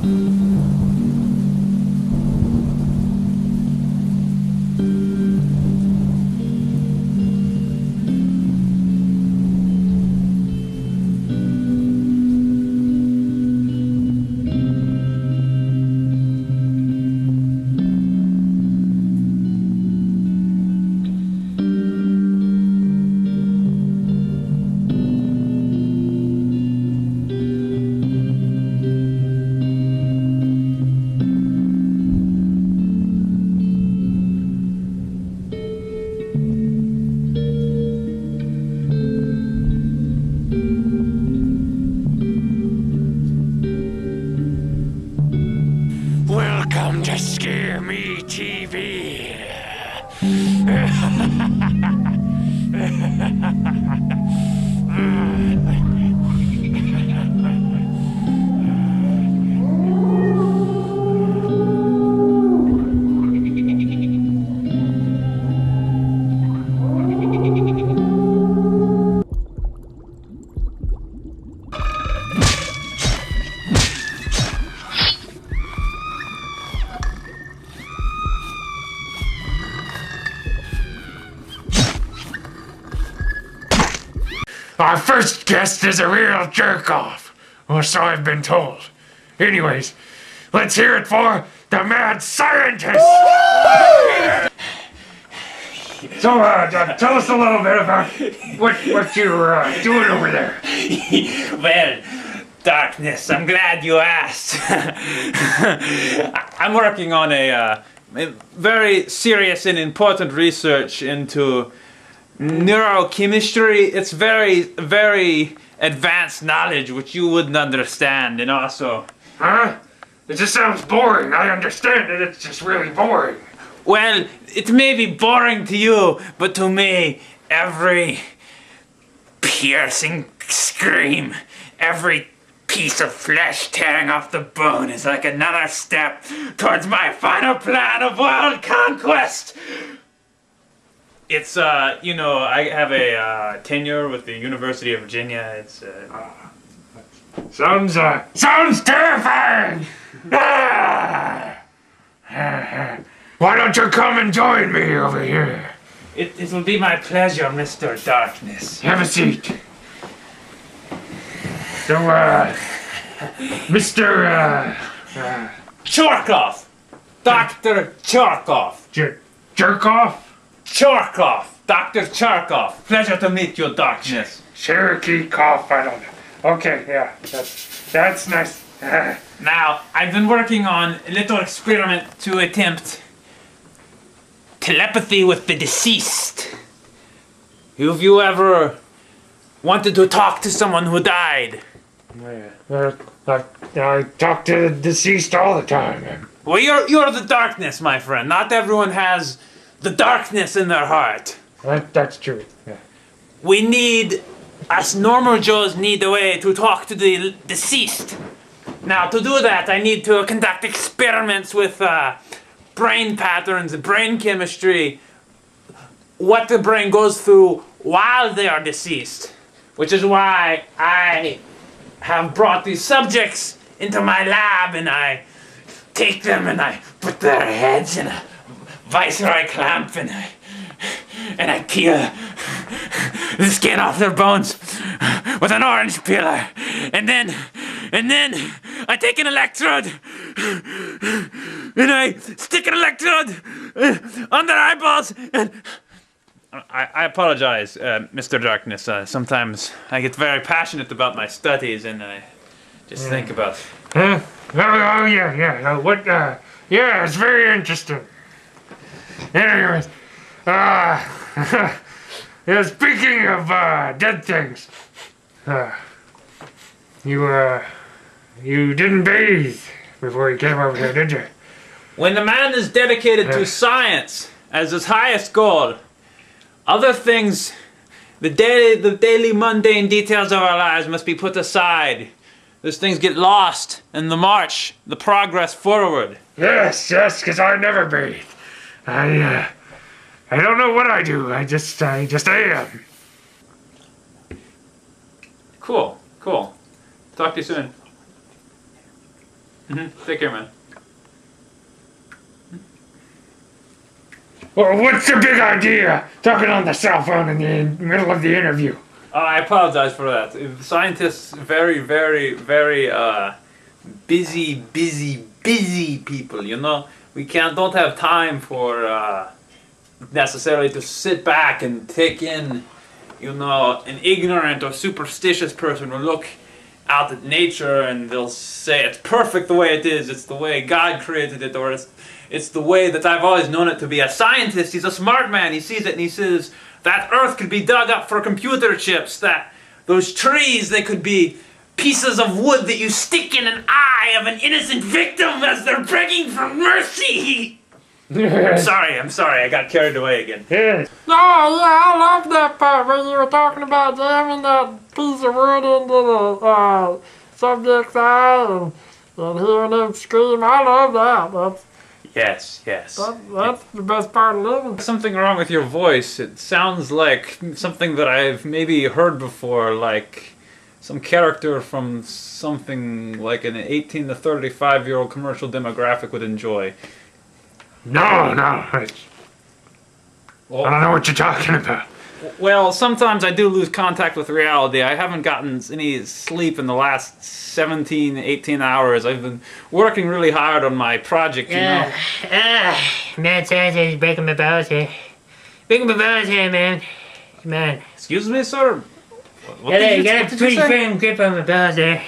Welcome to Scare Me TV. Our first guest is a real jerk-off, or so I've been told. Anyways, let's hear it for the mad scientist! So, tell us a little bit about what you're doing over there. Well, Darkness, I'm glad you asked. I'm working on a very serious and important research into neurochemistry. It's very, very advanced knowledge which you wouldn't understand, and also... Huh? It just sounds boring. I understand it. It's just really boring. Well, it may be boring to you, but to me, every piercing scream, every piece of flesh tearing off the bone is like another step towards my final plan of world conquest. It's, you know, I have a tenure with the University of Virginia. It's, Sounds terrifying! Why don't you come and join me over here? It will be my pleasure, Mr. Darkness. Have a seat. So, Mr. Chorkov! Dr. Chorkov! Jerkoff? Chorkov! Dr. Chorkov! Pleasure to meet you, Darkness. Cherokee cough, I don't know. Okay, yeah, that's nice. Now, I've been working on a little experiment to attempt telepathy with the deceased. Have you ever wanted to talk to someone who died? I talk to the deceased all the time. Well, you're the Darkness, my friend. Not everyone has the darkness in their heart. That's true, yeah. We need, us normal Joes need a way to talk to the deceased. Now, to do that, I need to conduct experiments with brain patterns, brain chemistry, what the brain goes through while they are deceased. Which is why I have brought these subjects into my lab, and I take them and I put their heads in a Viceroy clamp, and I peel the skin off their bones with an orange peeler, and then I take an electrode and I stick an electrode on their eyeballs, and I apologize, Mr. Darkness. Sometimes I get very passionate about my studies, and I just think about... Oh, yeah. Yeah, it's very interesting. Anyways, yeah, speaking of dead things, you didn't bathe before you came over here, did you? When the man is dedicated to science as his highest goal, other things, the daily mundane details of our lives must be put aside. Those things get lost in the march, the progress forward. Yes, because I never bathe. I don't know what I do. I just am. Cool. Talk to you soon. Take care, man. Well, what's the big idea? Talking on the cell phone in the middle of the interview. I apologize for that. Scientists, very, very, very busy people. You know, we don't have time for necessarily to sit back and take in, you know, an ignorant or superstitious person will look out at nature and they'll say it's perfect the way it is. It's the way God created it, or it's the way that I've always known it to be. A scientist, he's a smart man. He sees it and he says that Earth could be dug up for computer chips. That those trees, they could be pieces of wood that you stick in an eye of an innocent victim as they're begging for mercy. I'm sorry, I got carried away again. Yes. Oh, yeah, I love that part when you were talking about jamming that piece of wood into the subject's eye and hearing them scream. I love that. Yes. That's the best part of living. There's something wrong with your voice. It sounds like something that I've maybe heard before, like some character from something like an 18 to 35-year-old commercial demographic would enjoy. No. I don't know what you're talking about. Well, sometimes I do lose contact with reality. I haven't gotten any sleep in the last 17, 18 hours. I've been working really hard on my project, you know. Man, Santa's breaking my balls here. Breaking my balls here, man. Come on. Excuse me, sir? What You got a what did you pretty say? firm grip on my balls there.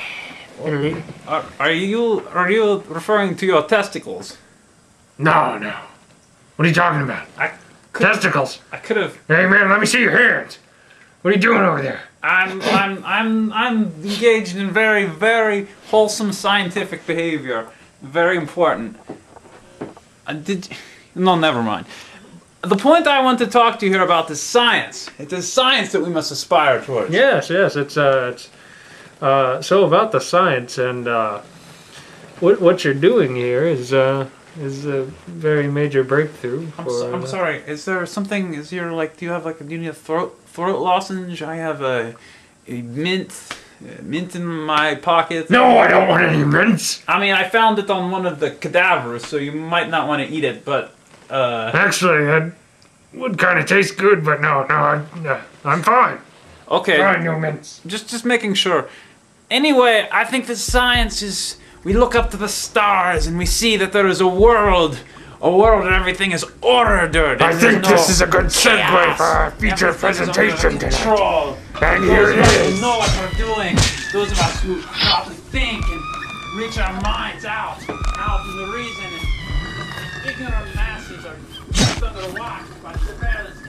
Are you referring to your testicles? No. What are you talking about? Testicles. I could have. Hey man, let me see your hands. What are you doing over there? I'm engaged in very, very wholesome scientific behavior. Very important. No, never mind. The point I want to talk to you here about is science. It is science that we must aspire towards. Yes, it's so about the science and what you're doing here is a very major breakthrough. I'm sorry. Is there something? Do you have do you need a throat lozenge? I have a mint in my pocket. No, I don't want any mints. I mean, I found it on one of the cadavers, so you might not want to eat it, but Actually, that would kind of taste good, but no, I'm fine. okay. Fine, no mints. Just making sure. Anyway, I think that science is. We look up to the stars and we see that there is a world that everything is ordered. I think this is a good segue chaos. for our feature Everything's presentation under tonight. control. And here Those it of us who is. know what we're doing, those of us who stop to think and reach our minds out in the reason, and ignorant masses are kept under watch by surveillance